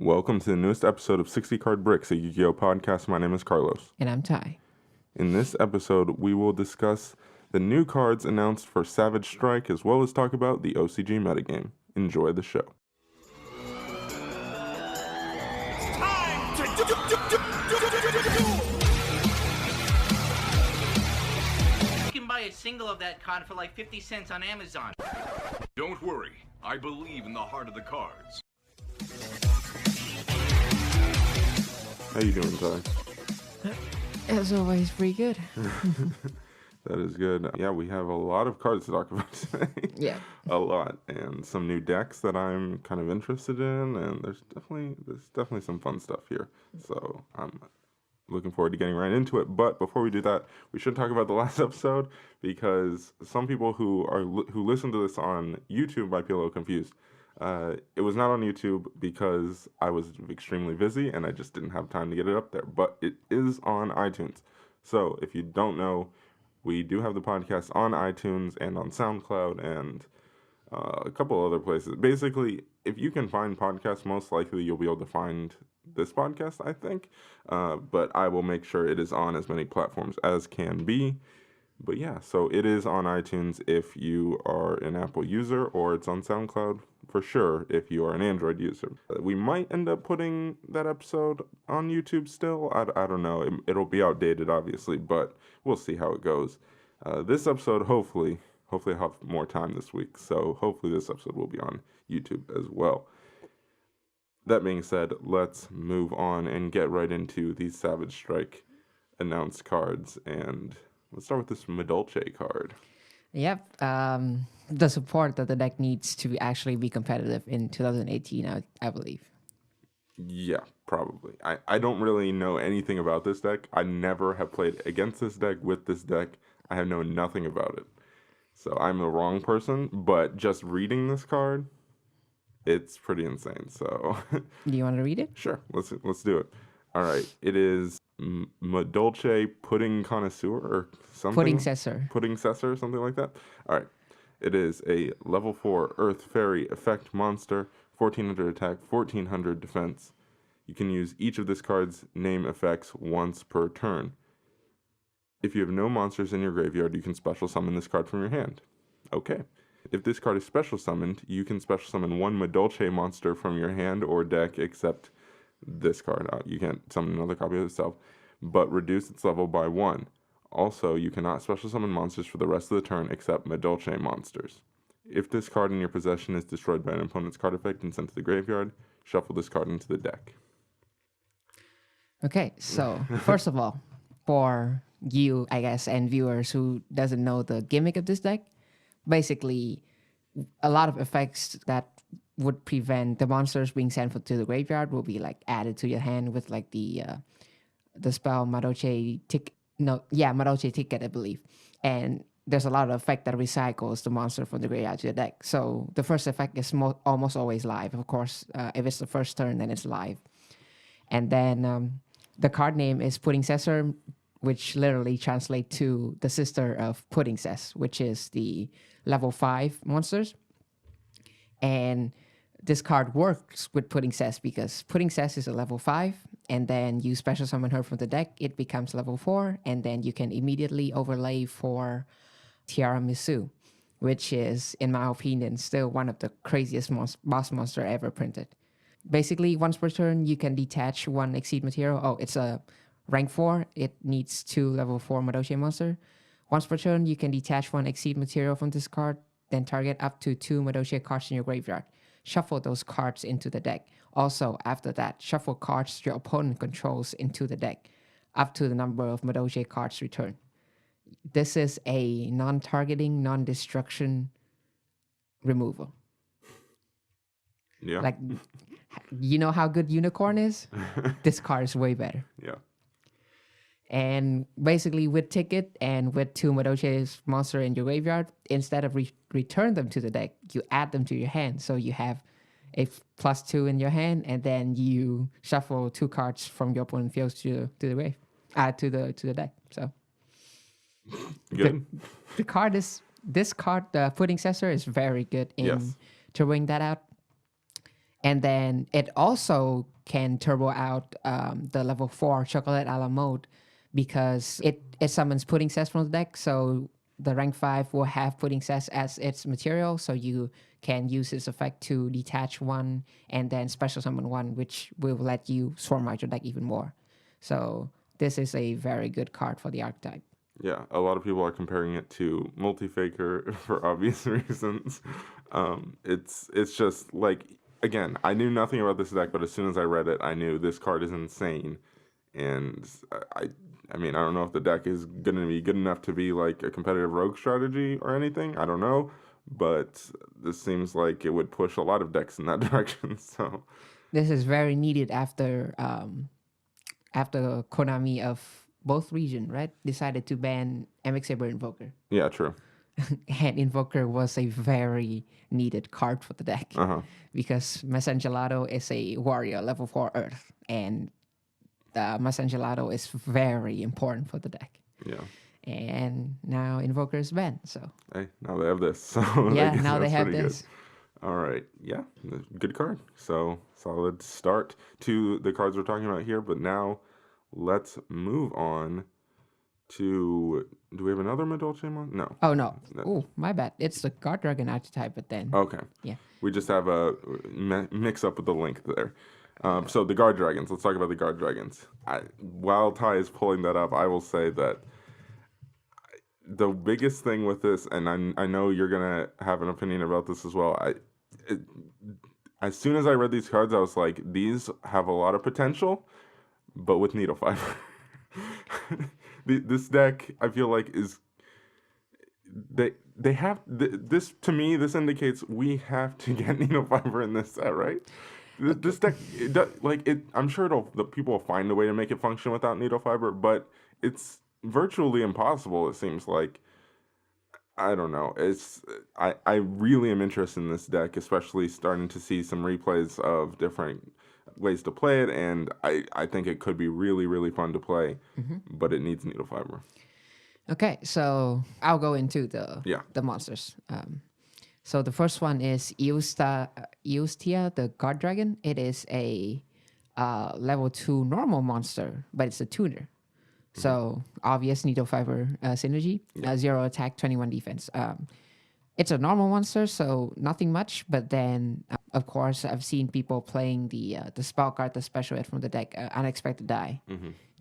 Welcome to the newest episode of 60 Card Bricks, a Yu-Gi-Oh podcast. My name is Carlos. And I'm Ty. In this episode, we will discuss the new cards announced for Savage Strike, as well as talk about the OCG metagame. Enjoy the show. It's time to do. You can buy a single of that card for like 50 cents on Amazon. Don't worry, I believe in the heart of the cards. How you doing, Ty? As always, pretty good. That is good. Yeah, we have a lot of cards to talk about today. Yeah. A lot. And some new decks that I'm kind of interested in, and there's definitely some fun stuff here. So I'm looking forward to getting right into it. But before we do that, we should talk about the last episode, because some people who listen to this on YouTube might be a little confused. It was not on YouTube because I was extremely busy and I just didn't have time to get it up there. But it is on iTunes. So if you don't know, we do have the podcast on iTunes and on Soundcloud and a couple other places. Basically, if you can find podcasts, most likely you'll be able to find this podcast, I think. But I will make sure it is on as many platforms as can be. But yeah, so it is on iTunes if you are an Apple user, or it's on SoundCloud for sure if you are an Android user. We might end up putting that episode on YouTube still. I don't know. It'll be outdated, obviously, but we'll see how it goes. This episode, hopefully I'll have more time this week, so hopefully this episode will be on YouTube as well. That being said, let's move on and get right into these Savage Strike announced cards, and let's start with this Madolche card. Yep. The support that the deck needs to actually be competitive in 2018, I believe. Yeah, probably. I don't really know anything about this deck. I never have played against this deck, with this deck. I have known nothing about it. So I'm the wrong person, but just reading this card, it's pretty insane. So Do you want to read it? sure, let's do it. All right, it is Madolche Pudding Connoisseur or something. Puddingcessor, something like that. All right, it is a level 4 Earth Fairy effect monster, 1400 attack, 1400 defense. You can use each of this card's name effects once per turn. If you have no monsters in your graveyard, you can special summon this card from your hand. Okay. If this card is special summoned, you can special summon one Madolche monster from your hand or deck, except this card. You can't summon another copy of itself, but reduce its level by 1. Also, you cannot special summon monsters for the rest of the turn except Madolche monsters. If this card in your possession is destroyed by an opponent's card effect and sent to the graveyard, shuffle this card into the deck. Okay, so first of all, for you, I guess, and viewers who doesn't know the gimmick of this deck, basically, a lot of effects that would prevent the monsters being sent to the graveyard will be like added to your hand with like the spell Madolche Ticket, I believe. And there's a lot of effect that recycles the monster from the graveyard to the deck. So the first effect is almost always live. Of course, if it's the first turn, then it's live. And then the card name is Puddingcessor, which literally translates to the sister of Puddingcess, which is the level 5 monsters. And this card works with Puddingcess because Puddingcess is a level 5, and then you special summon her from the deck, it becomes level 4, and then you can immediately overlay for Tiramisu, which is, in my opinion, still one of the craziest boss monster ever printed. Basically, once per turn, you can detach one Exceed material. Oh, it's a rank 4. It needs 2 level 4 Madolche monster. Once per turn, you can detach one Exceed material from this card, then target up to 2 Madolche cards in your graveyard. Shuffle those cards into the deck. Also, after that, shuffle cards your opponent controls into the deck, up to the number of Madolche cards returned. This is a non-targeting, non-destruction removal. Yeah. Like, you know how good Unicorn is? This card is way better. Yeah. And basically, with Ticket and with 2 Madolche's monster in your graveyard, instead of return them to the deck, you add them to your hand. So you have a +2 in your hand, and then you shuffle 2 cards from your opponent's field to the grave, to the deck. So Good. the card the Puddingcessor is very good in throwing that out. And then it also can turbo out the level 4 Chocolate a la mode because it summons Pudding Cess from the deck. So the rank 5 will have Pudding Cess as its material. So you can use this effect to detach one and then special summon one, which will let you swarm out your deck even more. So this is a very good card for the archetype. Yeah, a lot of people are comparing it to Multi-Faker for obvious reasons. It's just like, again, I knew nothing about this deck, but as soon as I read it, I knew this card is insane. And I mean, I don't know if the deck is going to be good enough to be like a competitive rogue strategy or anything. I don't know, but this seems like it would push a lot of decks in that direction. So This is very needed after Konami of both region, right, decided to ban MX Saber Invoker. yeah, true. And Invoker was a very needed card for the deck because Mesangelato is a warrior level 4 Earth, and Mesangelato is very important for the deck. Yeah. And now Invoker is banned, so Hey, now they have this. So yeah, I guess now they that's have pretty this. Good. All right. Yeah, good card. So solid start to the cards we're talking about here. But now let's move on to. Do we have another Madolche one? No. Oh no! Oh, my bad. It's the God Dragon archetype, but then Okay. yeah. We just have a mix up with the link there. So the guard dragons. Let's talk about the guard dragons. While Ty is pulling that up, I will say that the biggest thing with this, and I know you're gonna have an opinion about this as well. As soon as I read these cards, I was like, these have a lot of potential, but with needle fiber. This deck, I feel like, is they have this. To me, this indicates we have to get needle fiber in this set, right? This deck, I'm sure the people will find a way to make it function without needle fiber, but it's virtually impossible. It seems like. I don't know. I really am interested in this deck, especially starting to see some replays of different ways to play it, and I think it could be really, really fun to play, but it needs needle fiber. Okay, so I'll go into the monsters. So the first one is Eustia, the God Dragon. It is a level 2 normal monster, but it's a tuner. So obvious needle fiber synergy, 0 attack, 21 defense. It's a normal monster, so nothing much. But then, of course, I've seen people playing the spell card, the special hit from the deck, Unexpected Die,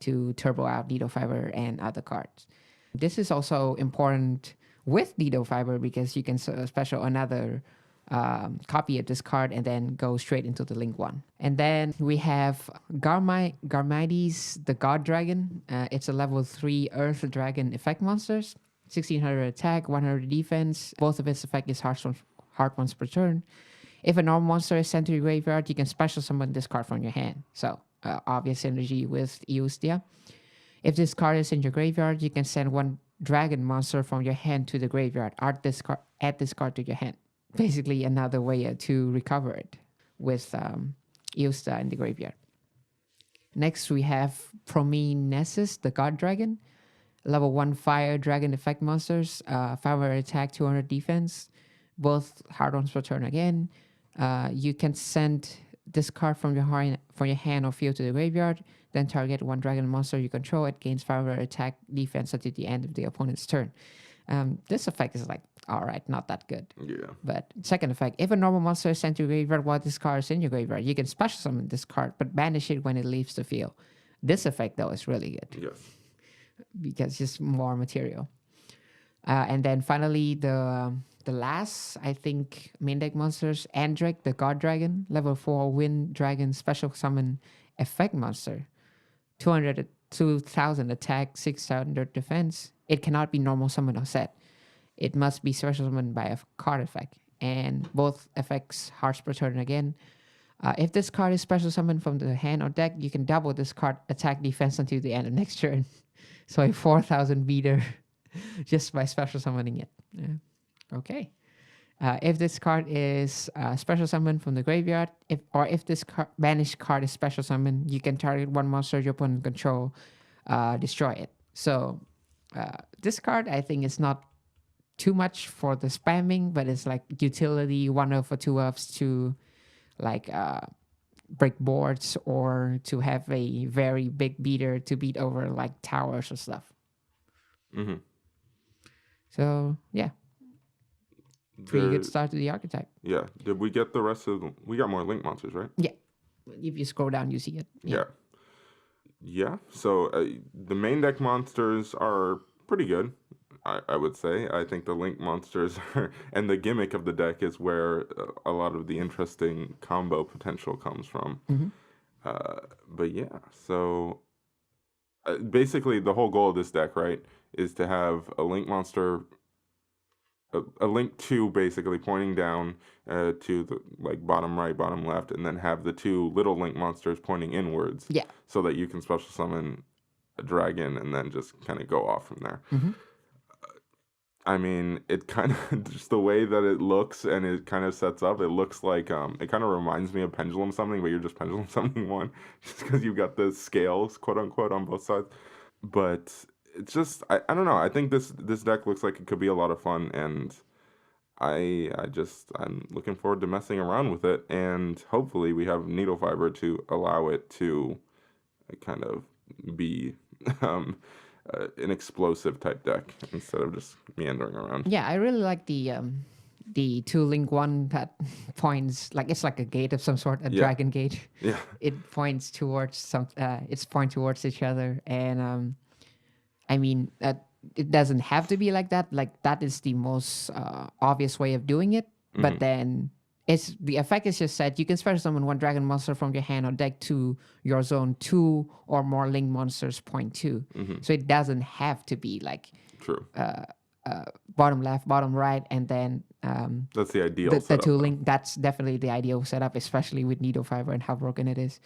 to turbo out needle fiber and other cards. This is also important with needle fiber because you can special another copy of this card and then go straight into the link one. And then we have Garmides, the God Dragon. It's a level 3 Earth Dragon effect monsters. 1600 attack, 100 defense. Both of its effect is hard once per turn. If a normal monster is sent to your graveyard, you can special summon this card from your hand. So obvious synergy with Eustia. If this card is in your graveyard, you can send one dragon monster from your hand to the graveyard. Add this card to your hand. Basically another way to recover it with Eustia in the graveyard. Next, we have Promenesis, the God Dragon. Level 1 Fire Dragon effect monsters. 500 attack, 200 defense. Both hard ones per turn again. You can send this card from your hand or field to the graveyard. Then target one dragon monster you control. It gains 500 attack, defense until the end of the opponent's turn. This effect is like, all right, not that good. Yeah. But second effect, if a normal monster is sent to your graveyard while this card is in your graveyard, you can special summon this card, but banish it when it leaves the field. This effect, though, is really good. Yes. Because it's more material. And then finally, the last, I think, main deck monsters, Andrek, the God Dragon, level 4 Wind Dragon special summon effect monster. 2,000 attack, 600 defense. It cannot be normal summon or set. It must be special summoned by a card effect. And both effects hearts per turn again. If this card is special summoned from the hand or deck, you can double this card attack defense until the end of next turn. So a 4,000 beater just by special summoning it. Yeah. Okay. If this card is special summoned from the graveyard, if this banished card is special summoned, you can target one monster your opponent control, destroy it. So this card, I think, is not too much for the spamming, but it's like utility 1 of or 2 ofs to like break boards or to have a very big beater to beat over like towers or stuff. Mm-hmm. So yeah, pretty good There, start to the archetype. yeah. Did we get the rest of them? We got more link monsters, right? Yeah, if you scroll down, you see it. Yeah. Yeah. So the main deck monsters are pretty good. I would say. I think the link monsters are, and the gimmick of the deck is where a lot of the interesting combo potential comes from. Mm-hmm. But yeah, so basically the whole goal of this deck, right, is to have a link monster, a link 2 basically pointing down to the like bottom right, bottom left, and then have the 2 little link monsters pointing inwards. Yeah. So that you can special summon a dragon and then just kind of go off from there. Mm-hmm. I mean, it kind of just the way that it looks and it kind of sets up. It looks like it kind of reminds me of pendulum something, but you're just pendulum something one, just because you've got the scales, quote unquote, on both sides. But it's just I don't know. I think this deck looks like it could be a lot of fun, and I'm looking forward to messing around with it, and hopefully we have needle fiber to allow it to kind of be an explosive type deck instead of just meandering around. Yeah, I really like the 2 link one that points like it's like a gate of some sort, a dragon gate. Yeah. It points towards it's point towards each other, and I mean it doesn't have to be like that. Like that is the most obvious way of doing it, but then. The effect is just that you can special summon 1 dragon monster from your hand or deck to your zone 2 or more link monsters point 2. So it doesn't have to be like True. Bottom left, bottom right, and then That's the ideal the setup, 2 though. link. That's definitely the ideal setup, especially with needle fiber and how broken it is.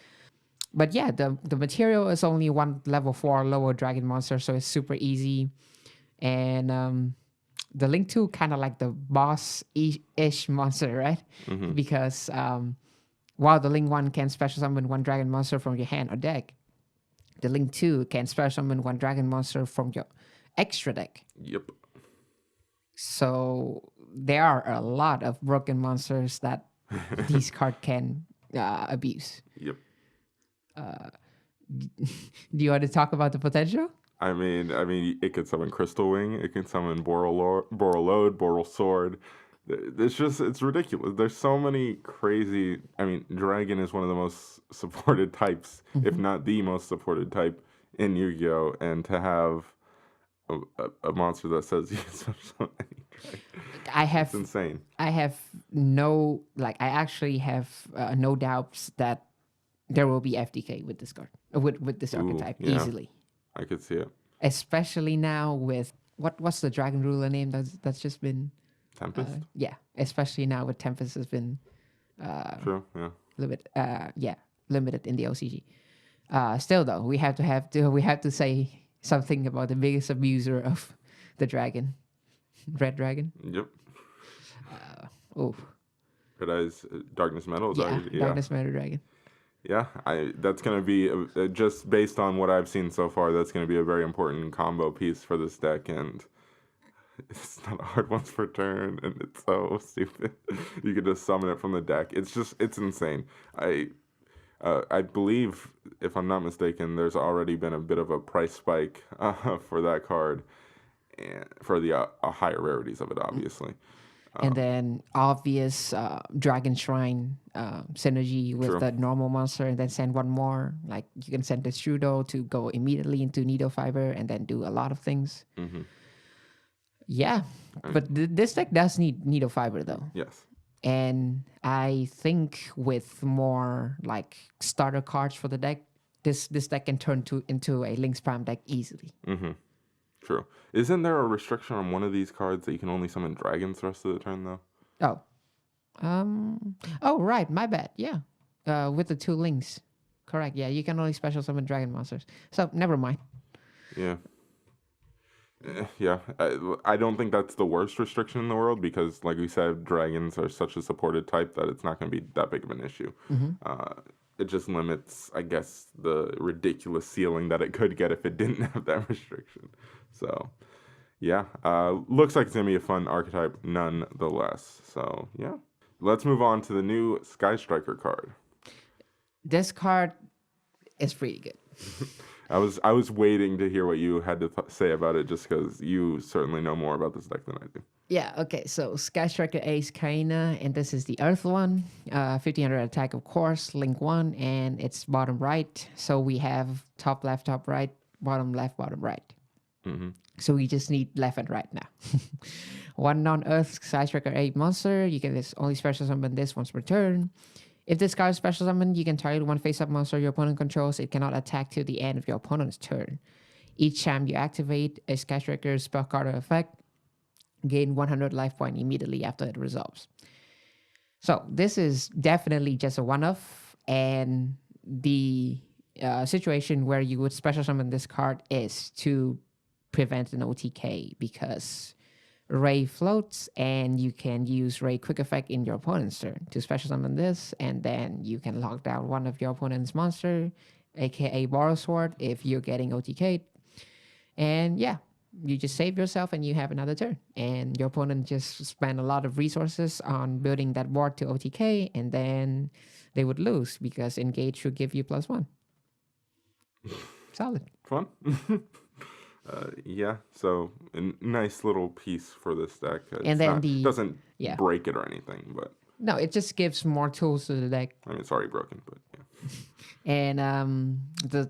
But yeah, the material is only 1 level 4 lower dragon monster, so it's super easy. And the link 2 kind of like the boss-ish monster, right? Because while the link 1 can special summon 1 dragon monster from your hand or deck, the link 2 can special summon 1 dragon monster from your extra deck. Yep. So there are a lot of broken monsters that these card can abuse. Yep. Do you want to talk about the potential? I mean, it could summon Crystal Wing. It can summon Boral Load, Boral Sword. It's ridiculous. There's so many crazy. I mean, Dragon is one of the most supported types, if not the most supported type in Yu-Gi-Oh! And to have a monster that says you can summon any dragon, it's insane. I have no I actually have no doubts that there will be FDK with this card with this archetype easily. I could see it. Especially now with what's the dragon ruler name that's just been Tempest? yeah, especially now with Tempest has been True, yeah. limited in the OCG. Still though, we have to say something about the biggest abuser of the dragon. Red Dragon. Yep. Oh. Red Eyes Darkness Metal is already, Darkness Matter Dragon. Yeah, that's going to be, just based on what I've seen so far, that's going to be a very important combo piece for this deck, and it's not a hard once per turn, and it's so stupid. You can just summon it from the deck. It's insane. I believe, if I'm not mistaken, there's already been a bit of a price spike for that card, and for the higher rarities of it, obviously. And then obvious Dragon Shrine synergy with the normal monster, and then send 1 more. Like you can send the Strudo to go immediately into Needle Fiber and then do a lot of things. Yeah, but this deck does need Needle Fiber though. Yes. And I think with more like starter cards for the deck, this deck can turn into a Link Spam deck easily. True. Isn't there a restriction on one of these cards that you can only summon dragons the rest of the turn, though? Oh, right. My bad. Yeah. With the 2 links. Correct. Yeah, you can only special summon dragon monsters. So, never mind. Yeah. Yeah. I don't think that's the worst restriction in the world because, like we said, dragons are such a supported type that it's not going to be that big of an issue. It just limits, I guess, the ridiculous ceiling that it could get if it didn't have that restriction. So, yeah, looks like it's going to be a fun archetype nonetheless. So, yeah. let's move on to the new Sky Striker card. This card is pretty good. I was waiting to hear what you had to say about it, just because you certainly know more about this deck than I do. Yeah, okay, so Sky Striker Ace Kaina, and this is the Earth one. 1500 attack, of course, link 1, and it's bottom right. So we have top left, top right, bottom left, bottom right. So we just need left and right now. One non-Earth Sky Striker 8 monster. You can just only special summon this once per turn. If this card is special summoned, you can target one face-up monster your opponent controls. It cannot attack till the end of your opponent's turn. Each time you activate a Sky Striker spell card or effect, gain 100 life point immediately after it resolves. So this is definitely just a one-off, and the situation where you would special summon this card is to prevent an OTK, because Ray floats and you can use Ray quick effect in your opponent's turn to special summon this, and then you can lock down one of your opponent's monster, aka Borrow Sword, if you're getting OTK'd. And yeah, you just save yourself and you have another turn. And your opponent just spent a lot of resources on building that board to OTK, and then they would lose because Engage would give you +1. Solid. Fun. Yeah, so a nice little piece for this deck. And then doesn't yeah. break it or anything, but No, it just gives more tools to the deck. I mean, it's already broken, but yeah. And the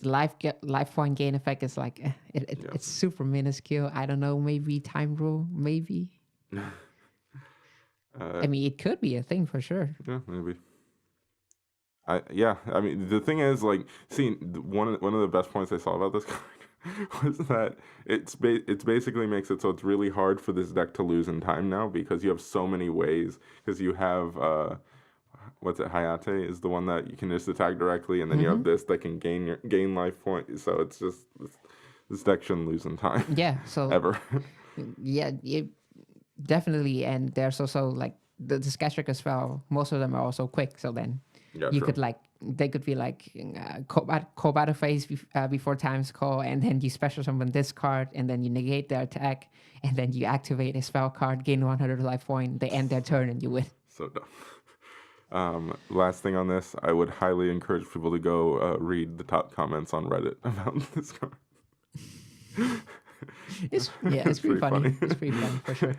life point gain effect is like it's super minuscule. I don't know, maybe time rule, maybe. I mean, it could be a thing for sure. Yeah, maybe. I mean, the thing is, like, see, one of the best points I saw about this card was that it basically makes it so it's really hard for this deck to lose in time now, because you have so many ways. Because you have Hayate is the one that you can just attack directly, and then you have this that can gain life point. So it's just this deck shouldn't lose in time. Yeah. So ever. Yeah, definitely. And there's also like the Sky Striker spell. Most of them are also quick. So then you could they could be like call battle phase before time's call, and then you special summon this card, and then you negate their attack, and then you activate a spell card, gain 100 life point, they end their turn, and you win. So dumb. Last thing on this, I would highly encourage people to go read the top comments on Reddit about this card. It's pretty funny. It's pretty funny for sure.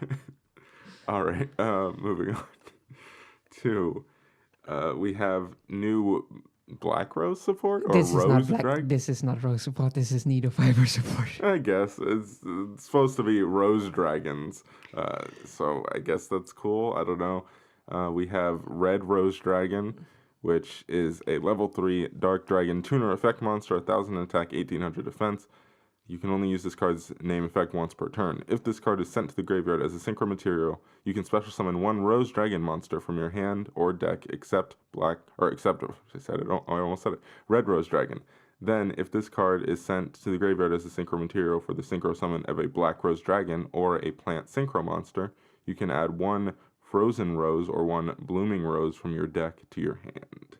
All right, moving on to we have new Black Rose support, or this Rose is not Dragon. This is not Rose support. This is Needle Fiber support. I guess it's supposed to be Rose Dragons, so I guess that's cool. I don't know. We have Red Rose Dragon, which is a level 3 Dark Dragon Tuner effect monster, 1000 attack, 1800 defense. You can only use this card's name effect once per turn. If this card is sent to the graveyard as a synchro material, you can special summon one Rose Dragon monster from your hand or deck, except Red Rose Dragon. Then, if this card is sent to the graveyard as a synchro material for the synchro summon of a Black Rose Dragon or a plant synchro monster, you can add one Frozen Rose or one Blooming Rose from your deck to your hand.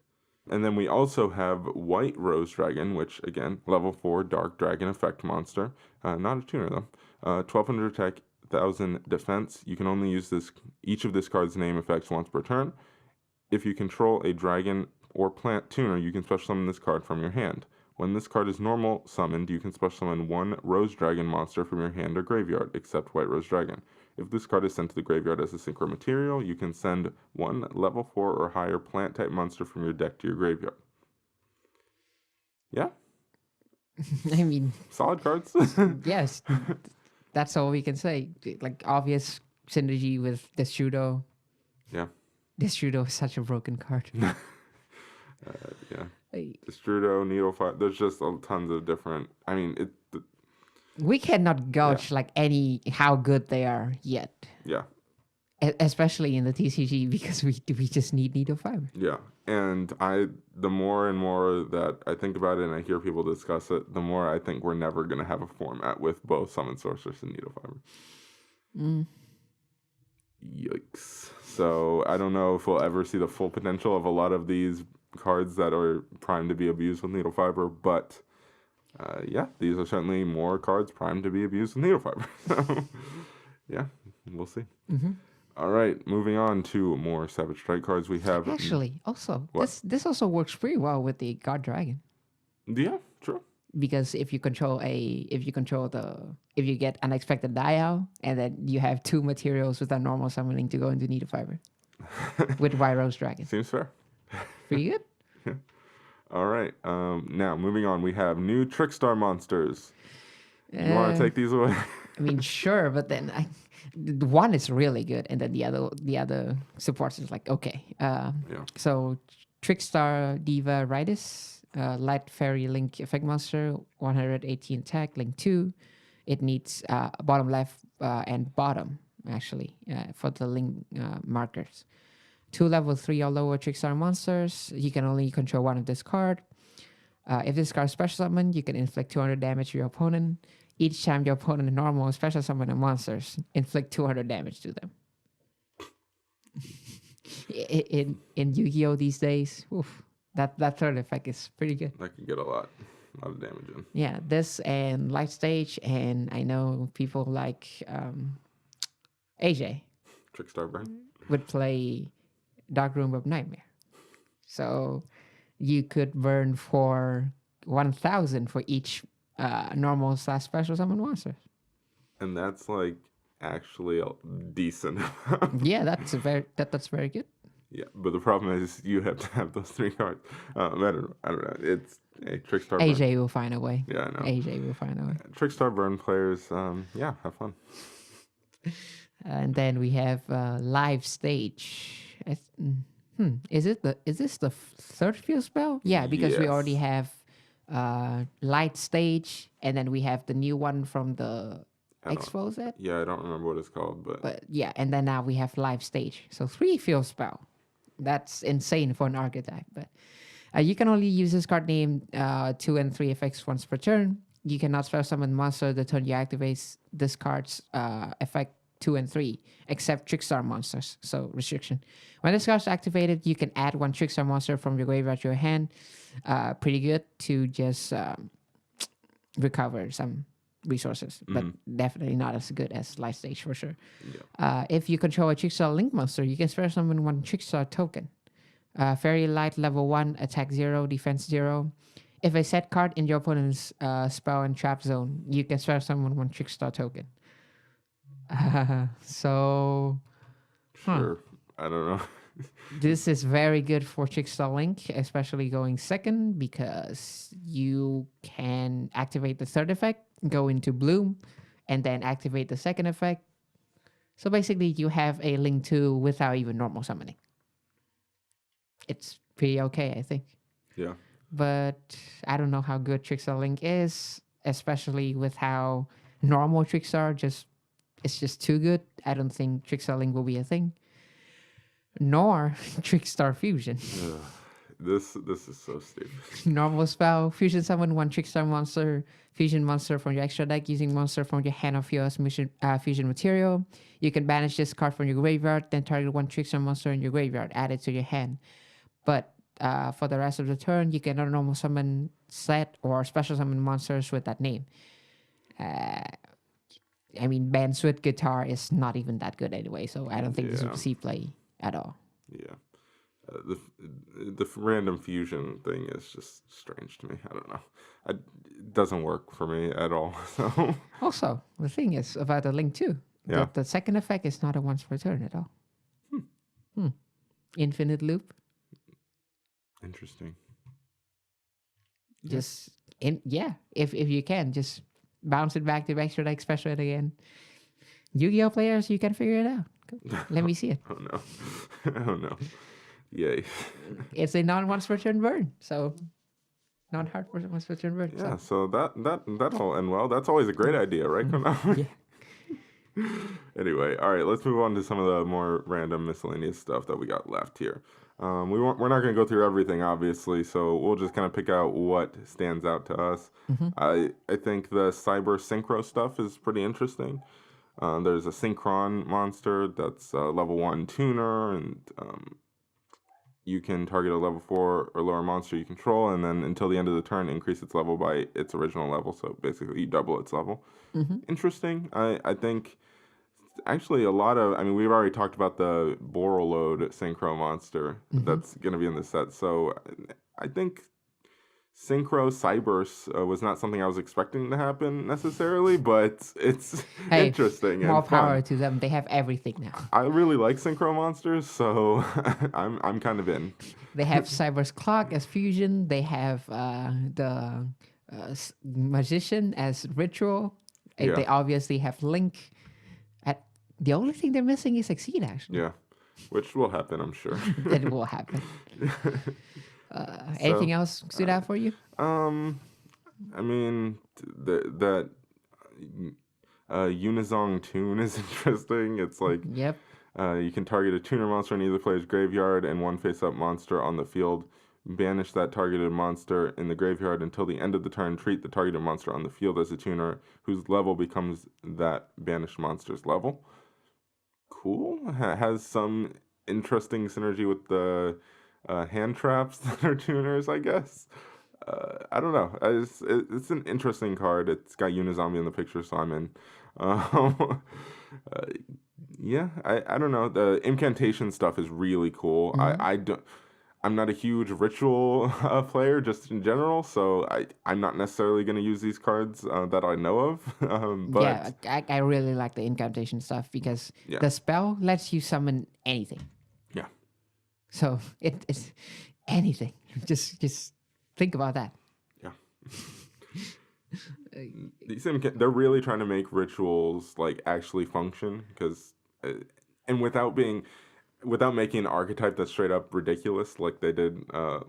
And then we also have White Rose Dragon, which, again, level 4 Dark Dragon effect monster. Not a tuner, though. 1200 attack, 1000 defense. You can only use each of this card's name effects once per turn. If you control a dragon or plant tuner, you can special summon this card from your hand. When this card is normal summoned, you can special summon one Rose Dragon monster from your hand or graveyard, except White Rose Dragon. If this card is sent to the graveyard as a synchro material, you can send one level 4 or higher plant-type monster from your deck to your graveyard. Yeah? I mean... solid cards. Yes. That's all we can say. Like, obvious synergy with Destrudo. Yeah. Destrudo is such a broken card. Yeah. Destrudo, Needlefire, there's just tons of different... I mean, we cannot gauge how good they are yet. Yeah. Especially in the TCG, because we just need Needle Fiber. Yeah. And the more and more that I think about it and I hear people discuss it, the more I think we're never going to have a format with both Summon Sorceress and Needle Fiber. Yikes. So I don't know if we'll ever see the full potential of a lot of these cards that are primed to be abused with Needle Fiber, but these are certainly more cards primed to be abused with Needle Fiber. So, yeah, we'll see. All right, moving on to more Savage Strike cards. We have Actually, also What? this also works pretty well with the God Dragon. Yeah, true. Because if you control if you get unexpected die out and then you have two materials with a normal summoning to go into Need of Fiber with White Rose Dragon. Seems fair. Pretty good. All right. Now moving on, we have new Trickstar monsters. You want to take these away? I mean, sure, but then the one is really good, and then the other supports is like okay. Yeah. So Trickstar Diva Ritis, Light Fairy Link effect monster, 118 attack, Link 2. It needs bottom left and bottom actually for the link markers. 2 level 3 or lower Trickstar monsters. You can only control one of this card. If this card is special summon, you can inflict 200 damage to your opponent. Each time your opponent normal special summon a monsters, inflict 200 damage to them. In Yu-Gi-Oh these days, oof, that third effect is pretty good. That can get a lot of damage in. Yeah, this and Light Stage, and I know people like AJ Trickstar Burn. would play Dark Room of Nightmare. So you could burn for 1,000 for each normal / special summon monster. And that's like actually a decent. Yeah, that's very good. Yeah, but the problem is you have to have those 3 cards. I don't know. It's a Trickstar Burn. AJ will find a way. Yeah, I know. AJ will find a way. Trickstar Burn players, yeah, have fun. And then we have Live Stage. Is this the third field spell? Yeah, because we Yes. already have Light Stage, and then we have the new one from the Expo set. Yeah, I don't remember what it's called, but Yeah, and then now we have Live Stage. So 3 field spell. That's insane for an archetype. But you can only use this card name 2 and 3 effects once per turn. You cannot spell summon monster the turn you activate this card's effect 2 and 3, except Trickstar monsters. So restriction. When this card's activated, you can add 1 Trickstar monster from your graveyard to your hand. Pretty good to just recover some resources, but definitely not as good as Light Stage for sure. If you control a Trickstar Link monster, you can spare summon 1 Trickstar token. Fairy Light level 1, attack 0, defense 0. If a set card in your opponent's spell and trap zone, you can spare summon 1 Trickstar token. So sure. I don't know. this is very good for Trickstar Link, especially going second, because you can activate the third effect, go into Bloom, and then activate the second effect. So basically, you have a Link 2 without even normal summoning. It's pretty okay, I think. Yeah. But I don't know how good Trickstar Link is, especially with how normal Trickstar it's just too good. I don't think Trickstar Link will be a thing. Nor Trickstar Fusion. This is so stupid. Normal spell, fusion summon 1 Trickstar monster, fusion monster from your extra deck using monster from your hand of your fusion material. You can banish this card from your graveyard, then target 1 Trickstar monster in your graveyard, add it to your hand. But for the rest of the turn, you cannot normal summon set or special summon monsters with that name. I mean, Band's with guitar is not even that good anyway, so I don't think this will see play at all. Yeah. The random fusion thing is just strange to me. I don't know. It doesn't work for me at all. So Also, the thing is about the Link 2. Yeah. The second effect is not a once per turn at all. Infinite loop. interesting. Just if you can, just bounce it back to extra deck, special it again. Yu-Gi-Oh players, you can figure it out. Let me see it. Oh no. Oh no. Yay. It's a non once per turn burn, so not hard for once per turn burn. Yeah, So. so that'll end well. That's always a great idea, right? Yeah. Anyway, all right, let's move on to some of the more random miscellaneous stuff that we got left here. We're not going to go through everything, obviously, so we'll just kind of pick out what stands out to us. I think the Cyber Synchro stuff is pretty interesting. There's a Synchron monster that's a level 1 tuner, and you can target a level 4 or lower monster you control, and then until the end of the turn, increase its level by its original level. So basically, you double its level. Interesting. I think actually a lot of. I mean, we've already talked about the Borreload Synchro monster that's going to be in the set. So I think Synchro Cyburst was not something I was expecting to happen necessarily, but it's Hey, interesting more and power fun. to them. They have everything now. I really like Synchro monsters, so I'm kind of in. They have Cyber's Clock as fusion. They have the magician as ritual. Yeah. They obviously have Link. The only thing they're missing is Exceed, actually. Yeah, which will happen, I'm sure. That will happen. Anything else stood out for you? I mean, that Unizong tune is interesting. It's like Yep. you can target a tuner monster in either player's graveyard and one face-up monster on the field. Banish that targeted monster in the graveyard until the end of the turn. Treat the targeted monster on the field as a tuner whose level becomes that banished monster's level. Cool. Has some interesting synergy with the hand traps that are tuners, I guess. I don't know. It's an interesting card. It's got Unizombie in the picture, so I'm in. Yeah, I don't know. The incantation stuff is really cool. I'm not a huge ritual player just in general, so I'm not necessarily going to use these cards that I know of. But Yeah, I really like the incantation stuff because Yeah. the spell lets you summon anything. yeah, So it's anything. Just think about that. yeah. They're really trying to make rituals like actually function because, and without making an archetype that's straight up ridiculous like they did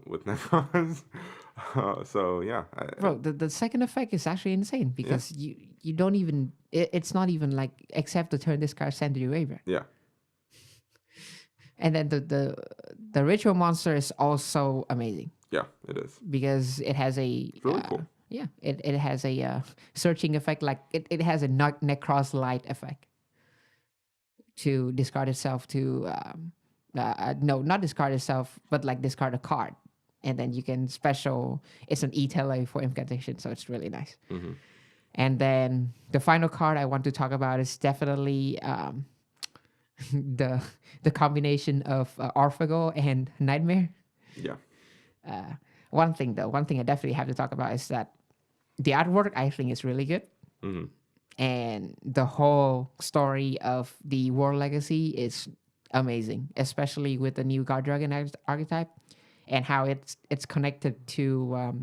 with Necrons. So yeah, Bro, the second effect is actually insane because you don't even it's not even like except to turn this card send to your graveyard. yeah, And then the ritual monster is also amazing yeah, it is. because it has a really cool. Yeah, it has a searching effect, like it has a Necros light effect to discard itself to no, not discard itself, but like discard a card, and then you can special. It's an e-tele for incantation, so it's really nice. And then the final card I want to talk about is definitely the combination of Orphago and Nightmare. Yeah, One thing I definitely have to talk about is that the artwork I think is really good, and the whole story of the War Legacy is amazing, especially with the new God Dragon archetype and how it's connected to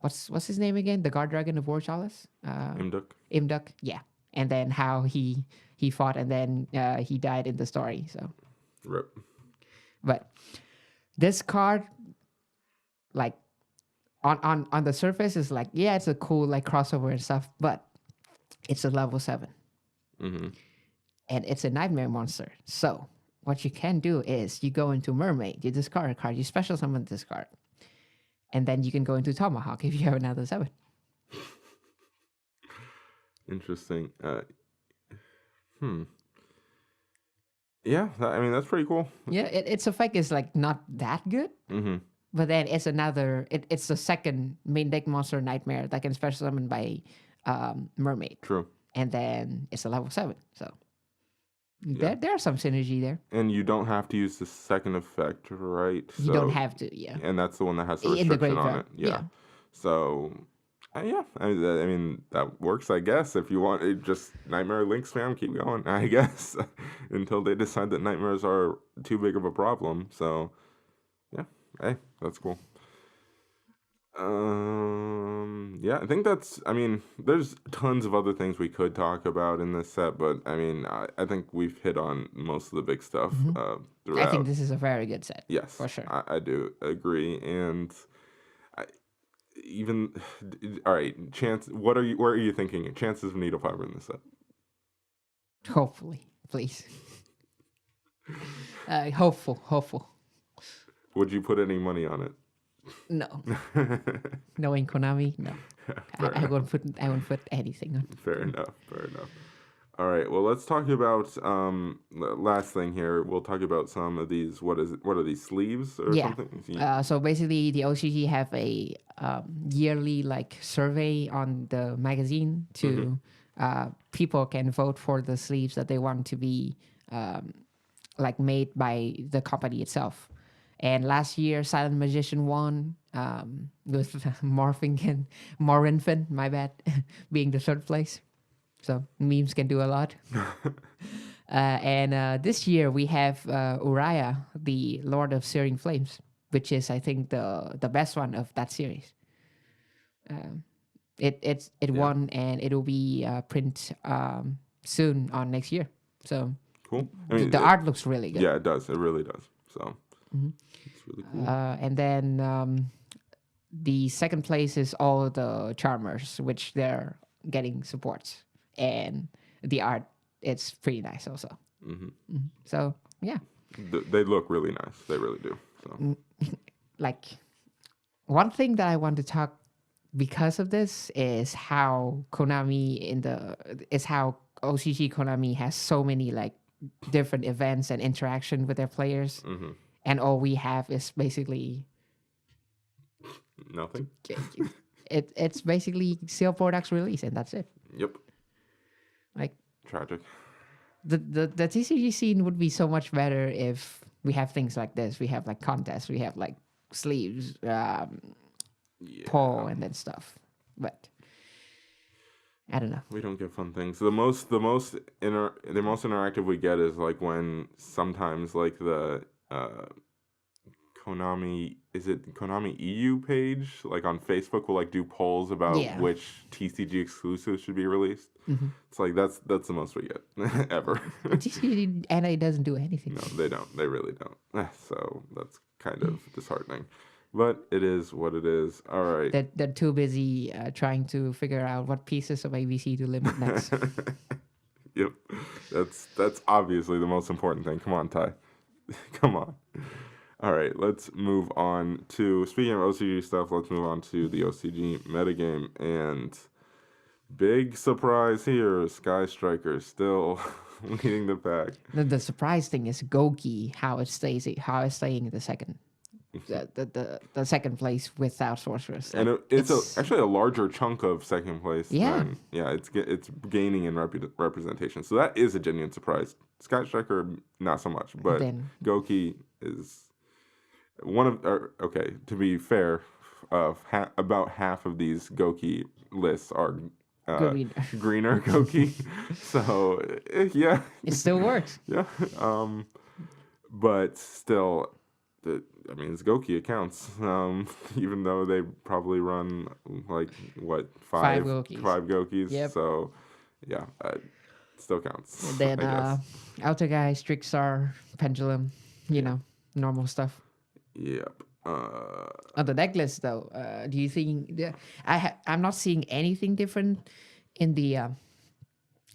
what's his name again? The God Dragon of War Chalice, Imduk. Imduk, yeah. And then how he fought and then he died in the story. So, Rip. but this card, like on the surface, is like, yeah, it's a cool like crossover and stuff, but it's a level 7, and it's a nightmare monster. So what you can do is you go into Mermaid, you discard a card, you special summon this card, and then you can go into Tomahawk if you have another 7. Interesting. Yeah, I mean that's pretty cool. Yeah, its effect is like not that good. But then it's it's the second main deck monster nightmare that can special summon by Mermaid. True. And then it's a level 7. So there's some synergy there. And you don't have to use the second effect, right? You don't have to, yeah. And that's the one that has the In the restriction on graveyard, it. Yeah. yeah. So, yeah. I mean, that works, I guess. If you want it, just Nightmare Link spam, keep going, I guess, until they decide that nightmares are too big of a problem. So, yeah. Hey, that's cool. Yeah, I think I mean, there's tons of other things we could talk about in this set, but I mean, I think we've hit on most of the big stuff throughout. I think this is a very good set. Yes, for sure. I do agree, and all right, chance. Where are you thinking? Chances of needle fiber in this set? Hopefully, please. Hopeful. Would you put any money on it? No. Knowing Konami, no. I won't put anything on. Fair enough. All right. Well, let's talk about last thing here. We'll talk about some of these. What are these, sleeves or something? So basically, the OCG have a yearly like survey on the magazine to people can vote for the sleeves that they want to be like made by the company itself. And last year, Silent Magician won with Morinfin, my bad, being the third place. So memes can do a lot. And this year we have Uriah, the Lord of Searing Flames, which is I think the best one of that series. It won and it will be print soon on next year. So Cool. the art looks really good. Yeah, it does. It really does. So it's really cool. And then the second place is all the Charmers, which they're getting supports, and the art it's pretty nice also. So yeah, They look really nice. They really do. So like one thing that I want to talk because of this is how how OCG Konami has so many like different events and interaction with their players, and all we have is basically nothing. it's basically Seal Products release and that's it. Yep. Like Tragic. the TCG scene would be so much better if we have things like this. We have like contests, we have like sleeves, poll, and then stuff. But I don't know. We don't get fun things. The most interactive we get is like when sometimes like the Konami EU page like on Facebook will like do polls about which TCG exclusives should be released. It's like that's the most we get ever. TCG NA doesn't do anything. No, they don't. They really don't. So that's kind of disheartening. But it is what it is. All right. They're too busy trying to figure out what pieces of ABC to limit next. Yep. That's obviously the most important thing. Come on, Ty. Come on. All right, let's move on to, speaking of OCG stuff, let's move on to the OCG metagame. And big surprise here, Sky Striker still leading the pack. The surprise thing is Goki, how it's staying in the second. The second place without Sorceress. And it's actually a larger chunk of second place. Yeah. It's gaining in representation. So that is a genuine surprise. Sky Striker, not so much. But Goki is one of... okay, to be fair, about half of these Goki lists are greener Goki. So, yeah. It still works. Yeah. But still... it's Goki accounts, even though they probably run like five Gokis. Yep. So yeah, still counts. And then Outer Guy, Strixar, Pendulum, normal stuff. Yep. On the deck list though, do you think I'm not seeing anything different in the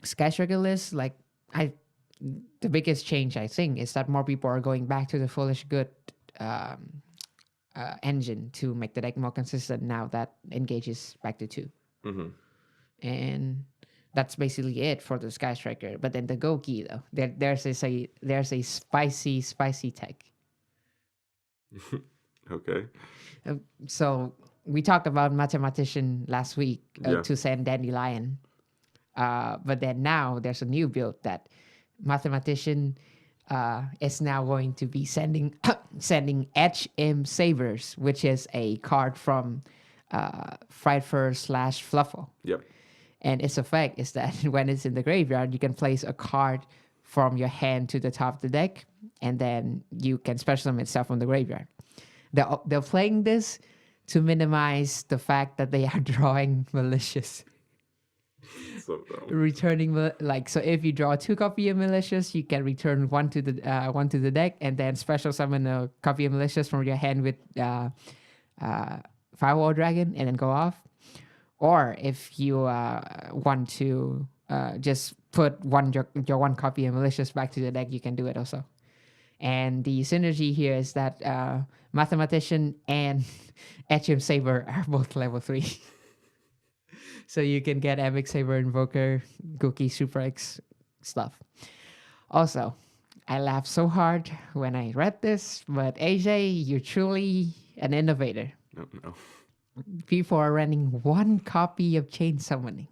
Sky Striker list? Like the biggest change I think is that more people are going back to the Foolish Good engine to make the deck more consistent now that engages back to 2. And that's basically it for the Sky Striker. But then the Goki though, there's a spicy tech. Okay. So we talked about Mathematician last week to send Dandelion, but then now there's a new build that Mathematician is now going to be sending HM Sabers, which is a card from Frightfur / Fluffle. Yep. And its effect is that when it's in the graveyard, you can place a card from your hand to the top of the deck, and then you can special summon itself from the graveyard. They're playing this to minimize the fact that they are drawing Malicious. So dumb. Returning so if you draw 2 copy of Malicious, you can return one to the deck and then special summon a copy of Malicious from your hand with Firewall Dragon and then go off. Or if you want to just put your one copy of Malicious back to the deck, you can do it also. And the synergy here is that Mathematician and HM Saber are both level 3. So you can get Epic Saber Invoker, Goki, Super X stuff. Also, I laughed so hard when I read this, but AJ, you're truly an innovator. No. People are running 1 copy of Chain Summoning.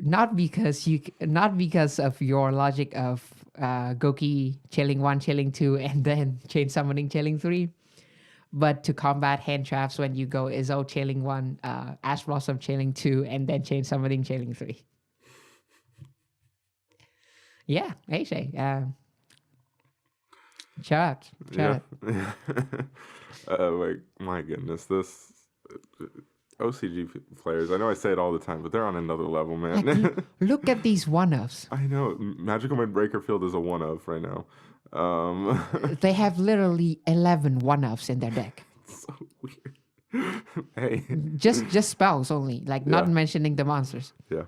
not because of your logic of Goki chilling 1, chilling 2, and then chain summoning chilling 3, but to combat hand traps when you go Izzo chilling 1, Ash Blossom chilling 2, and then chain summoning chilling 3. Yeah, AJ. Shout out. Like, my goodness, this OCG players. I know I say it all the time, but they're on another level, man. Like, look at these one-offs. I know Magical Mind Breaker Field is a one of right now. They have literally 11 one-offs in their deck. So weird. Hey. Just spells only, like not Yeah. mentioning the monsters. Yeah.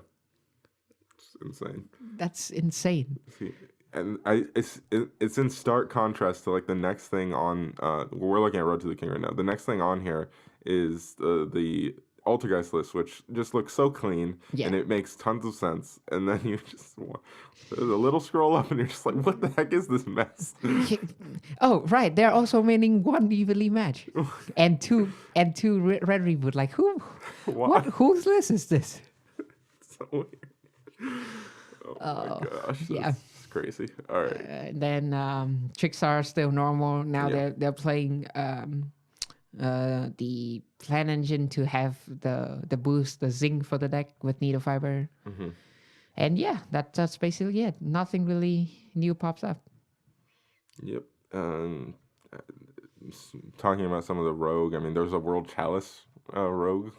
It's insane. That's insane. See, and it's in stark contrast to like the next thing on. We're looking at Road to the King right now. The next thing on here is the Altergeist list, which just looks so clean, Yeah. and it makes tons of sense. And then you just there's a little scroll up, and you're just like, "What the heck is this mess?" Oh, right. They're also meaning 1 evenly match and two red reboot. Like who? What? Whose list is this? So weird. Oh my gosh, yeah. It's crazy. All right. Then Trickstar are still normal. Now Yeah. they're playing the Plan Engine to have the boost, the zing for the deck with Needle Fiber. Mm-hmm. And yeah, that's basically it. Nothing really new pops up. Yep. Talking about some of the rogue, I mean, there's a World Chalice rogue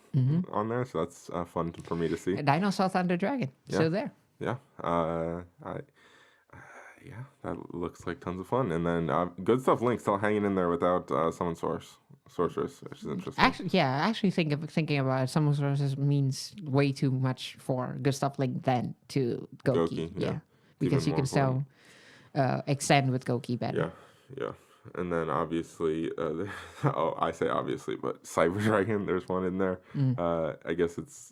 on there, so that's fun for me to see. Dinosaur Thunder Dragon, still there. Yeah. Yeah, that looks like tons of fun. And then Good Stuff Link still hanging in there without Summon Sorceress, which is interesting. Actually, thinking about it, Summon Sources means way too much for Good Stuff Link than to Goki. Yeah. Because Even you can more still extend with Goki better. Yeah. And then obviously, I say obviously, but Cyber Dragon, there's one in there. I guess it's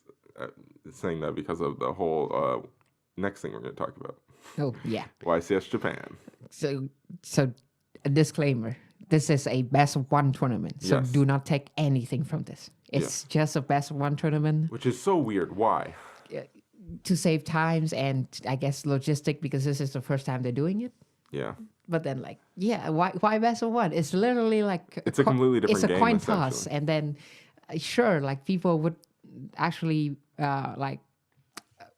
saying that because of the whole next thing we're going to talk about. Oh yeah. YCS Japan. So a disclaimer: this is a best of 1 tournament, so Yes. do not take anything from this. It's just a best of 1 tournament Which is so weird. Why? to save times and I guess logistic because this is the first time they're doing it. Yeah. But then, like, yeah, why best of 1? It's literally like It's a completely different It's a game, coin toss, essentially. and then sure, like people would actually like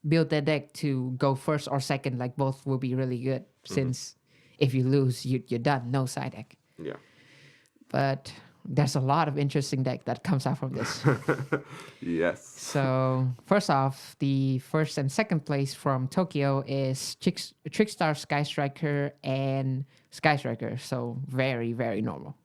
build their deck to go first or second. Like both will be really good since if you lose, you're done. No side deck. Yeah. But there's a lot of interesting deck that comes out from this. Yes. So first off, the first and second place from Tokyo is Trickstar, Sky Striker, and Sky Striker. So very, very normal.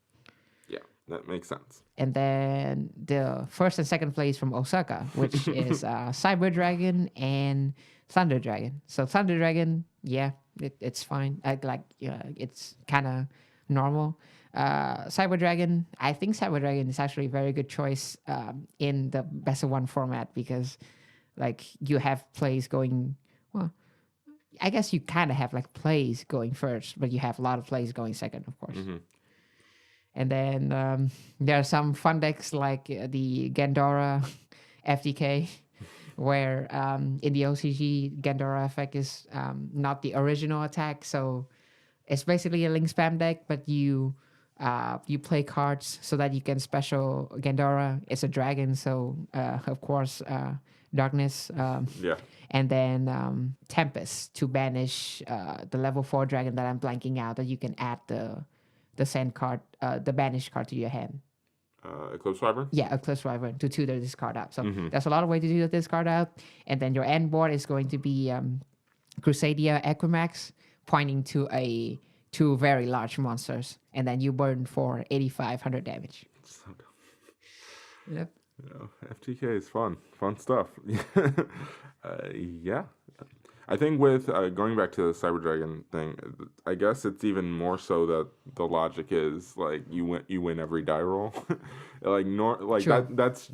Yeah, that makes sense. And then the first and second place from Osaka, which is Cyber Dragon and Thunder Dragon. So Thunder Dragon, yeah, it's fine. It's kind of normal. Cyber Dragon, I think Cyber Dragon is actually a very good choice in the best of 1 format because like you have plays going, well, I guess you kind of have like plays going first, but you have a lot of plays going second, of course. And then there are some fun decks like the Gandora FTK, where in the OCG, Gandora effect is not the original attack. So it's basically a link spam deck, but you play cards so that you can special Gandora. It's a dragon, so of course, darkness. Yeah. And then Tempest to banish the level 4 dragon that I'm blanking out, that you can add the send card, the banish card to your hand. Eclipse Wyvern? Yeah, Eclipse Wyvern to tutor this card out. So there's a lot of ways to do this card out. And then your end board is going to be Crusadia Equimax, pointing to two very large monsters. And then you burn for 8,500 damage. So dumb. Yep. Yeah, FTK is fun. Fun stuff. Yeah. I think with going back to the Cyber Dragon thing, I guess it's even more so that the logic is like you win every die roll. Sure. That's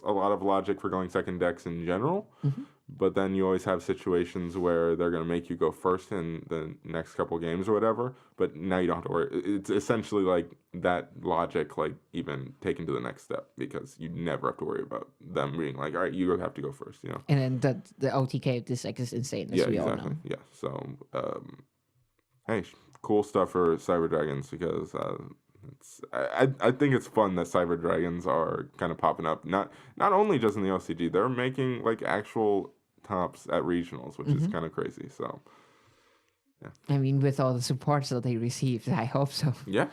a lot of logic for going second decks in general. but then you always have situations where they're going to make you go first in the next couple games or whatever, but now you don't have to worry. It's essentially like that logic, like even taken to the next step, because you never have to worry about them being like, all right, you have to go first, you know? And then the OTK of this deck is insane, as Yeah, we all exactly. know. Yeah, so, hey, cool stuff for Cyber Dragons, because I think it's fun that Cyber Dragons are kind of popping up. Not only just in the OCG, they're making like actual tops at regionals, which is kind of crazy. So I mean, with all the supports that they received, I hope so. yeah,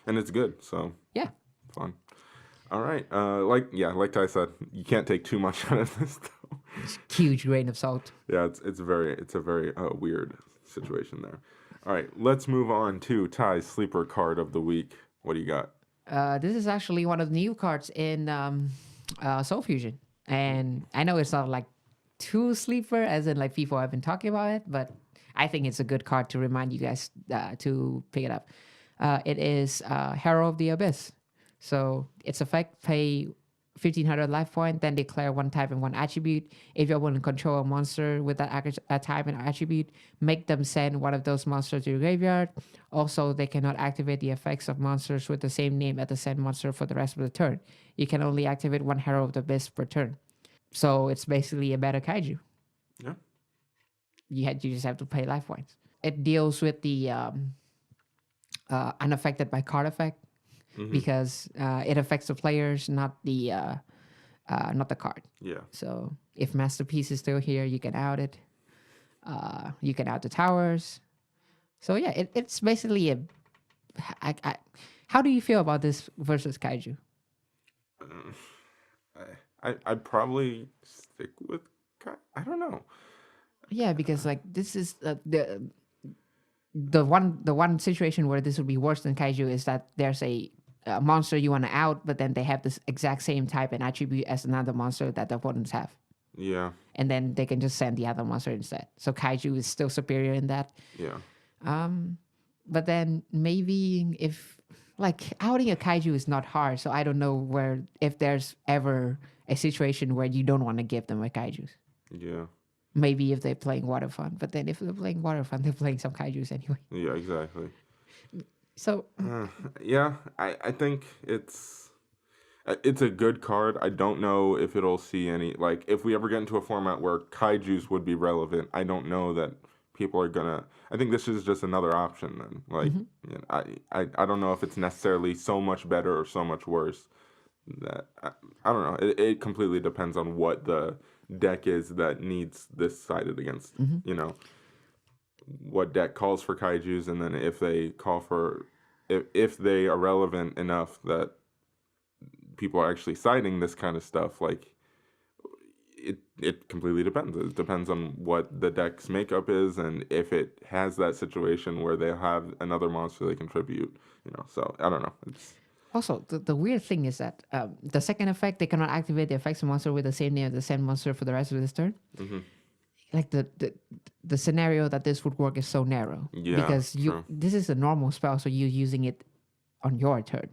and it's good. So Yeah. fun. All right, like Ty said, you can't take too much out of this though. Huge grain of salt. Yeah, it's a very weird situation there. All right, let's move on to Ty's sleeper card of the week. What do you got? This is actually one of the new cards in Soul Fusion. And I know it's not like too sleeper, as in like people have been talking about it, but I think it's a good card to remind you guys to pick it up. It is Hero of the Abyss. So its effect, pay 1,500 life point, then declare one type and one attribute. If you're willing to control a monster with that type and attribute, make them send one of those monsters to your graveyard. Also, they cannot activate the effects of monsters with the same name as the send monster for the rest of the turn. You can only activate one Hero of the Abyss per turn. So it's basically a better kaiju. Yeah. You just have to pay life points. It deals with the unaffected by card effect, because it affects the players, not the card. Yeah. So if Masterpiece is still here, you can out it. You can out the towers. So yeah, it's basically a. How do you feel about this versus kaiju? I'd probably stick with. I don't know. Yeah, because like this is the one situation where this would be worse than kaiju is that there's a monster you want to out, but then they have this exact same type and attribute as another monster that the opponents have. Yeah. And then they can just send the other monster instead. So kaiju is still superior in that. Yeah. But then maybe if like outing a kaiju is not hard, so I don't know if there's ever a situation where you don't want to give them a kaijus. Yeah. Maybe if they're playing Waterfront, but then if they're playing Waterfront, they're playing some kaijus anyway. Yeah, exactly. So Yeah, I think it's a good card. I don't know if it'll see any, like, if we ever get into a format where kaijus would be relevant, I don't know that people are gonna. I think this is just another option then. Like, you know, I don't know if it's necessarily so much better or so much worse. That I don't know. It completely depends on what the deck is that needs this sided against. You know, what deck calls for kaijus, and then if they call for, if they are relevant enough that people are actually citing this kind of stuff, like it completely depends. It depends on what the deck's makeup is, and if it has that situation where they have another monster they contribute. You know, so I don't know. It's also the weird thing is that the second effect, they cannot activate the effects of monster with the same name as the same monster for the rest of this turn. Like the scenario that this would work is so narrow, because true. this is a normal spell, so you're using it on your turn.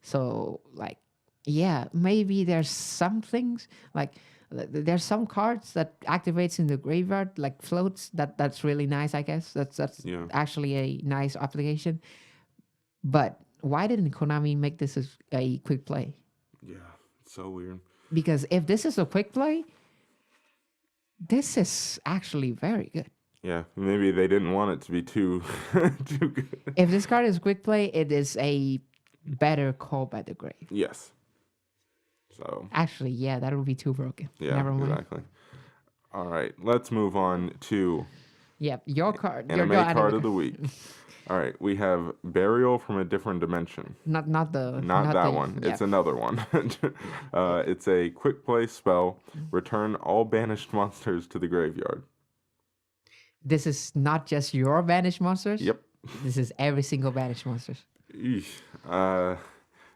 So like, yeah, maybe there's some things like there's some cards that activates in the graveyard, like floats. That's really nice, I guess. That's actually a nice application. But why didn't Konami make this a quick play? Yeah, it's so weird. Because if this is a quick play, this is actually very good. Yeah, maybe they didn't want it to be too too good. If this card is quick play, it is a better call by the grave. Yes. So Actually, yeah, that would be too broken. yeah, Never mind. exactly. All right, let's move on to Yep, your card. anime your card of the week. All right, we have Burial from a Different Dimension. Not that one. Yeah. It's another one. It's a quick play spell. Return all banished monsters to the graveyard. This is not just your banished monsters. Yep. This is every single banished monsters. Eesh.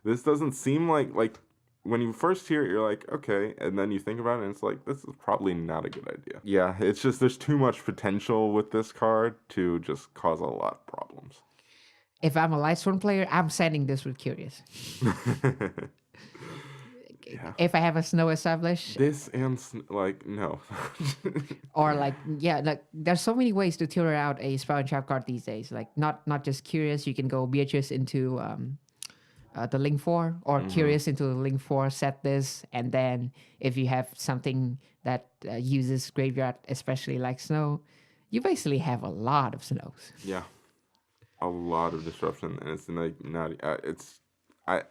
This doesn't seem like when you first hear it, you're like, okay, and then you think about it, and it's like, this is probably not a good idea. Yeah, it's just there's too much potential with this card to just cause a lot of problems. If I'm a Lightstorm player, I'm sending this with Curious. Yeah. if I have a snow established, This and like no. or like like there's so many ways to tutor out a Sprout and Trap card these days. Like not just curious, you can go Beatrice into the link 4 or curious into the link 4, set this, and then if you have something that uses graveyard, especially like snow, you basically have a lot of snows. Yeah, a lot of disruption, and it's like not. It's.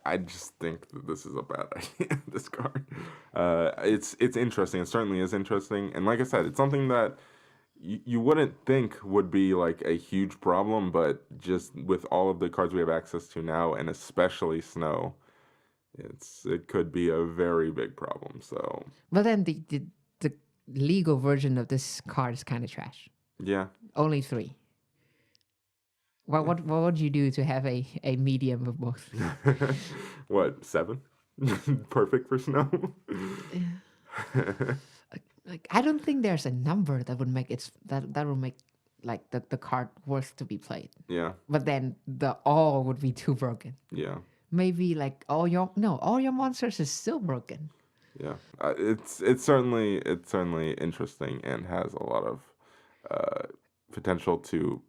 I just think that this is a bad idea. This card. It's interesting. It certainly is interesting, and like I said, it's something that you wouldn't think would be like a huge problem, but just with all of the cards we have access to now, and especially snow, it could be a very big problem. So But then the legal version of this card is kind of trash. yeah, Only 3. What would you do to have a medium of both? what 7? Perfect for snow. Like I don't think there's a number that would make it that would make like the card worth to be played. Yeah, But then the all would be too broken. yeah. Maybe like all your monsters is still broken. Yeah, it's certainly interesting and has a lot of potential to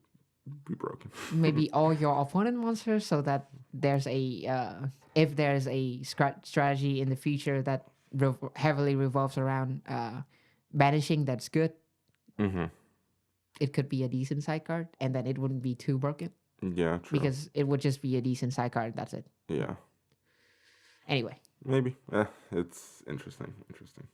be broken. Maybe all your opponent monsters, so that there's a if there's a strategy in the future that heavily revolves around banishing, that's good. Mm-hmm. It could be a decent side card, and then it wouldn't be too broken Yeah, true. because it would just be a decent side card. That's it. Yeah, Anyway, maybe. It's interesting. Interesting.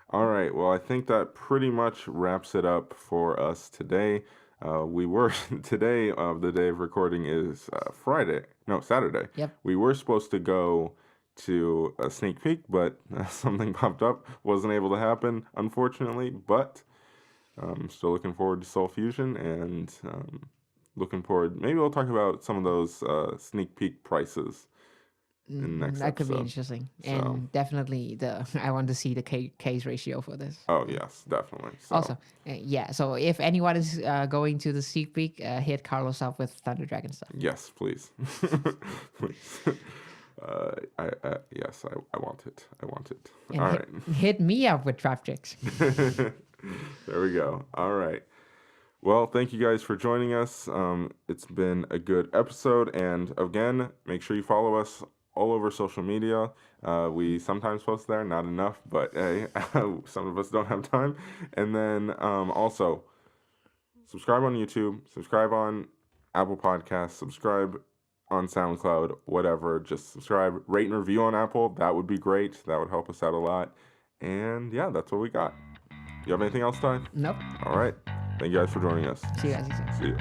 All right. Well, I think that pretty much wraps it up for us today. We were today. The day of recording is Saturday. Yep. We were supposed to go to a sneak peek, but something popped up. Wasn't able to happen, unfortunately. But I'm still looking forward to Soul Fusion and looking forward. Maybe we'll talk about some of those sneak peek prices in the next that could be episode. interesting, So- and definitely I want to see the case ratio for this. Oh yes, definitely. So, Also, yeah. So if anyone is going to the sneak peek, hit Carlos up with Thunder Dragon stuff. yes, please, please. Yes, I want it. I want it. And All hit, right. hit me up with Trap Tricks. There we go. All right. Well, thank you guys for joining us. It's been a good episode, and again, make sure you follow us all over social media. We sometimes post there, not enough, but hey, some of us don't have time. And then also, subscribe on YouTube, subscribe on Apple Podcasts, subscribe on SoundCloud, whatever. Just subscribe, rate and review on Apple. That would be great. That would help us out a lot. And yeah, that's what we got. You have anything else, Ty? Nope. All right. Thank you guys for joining us. See you guys. See you.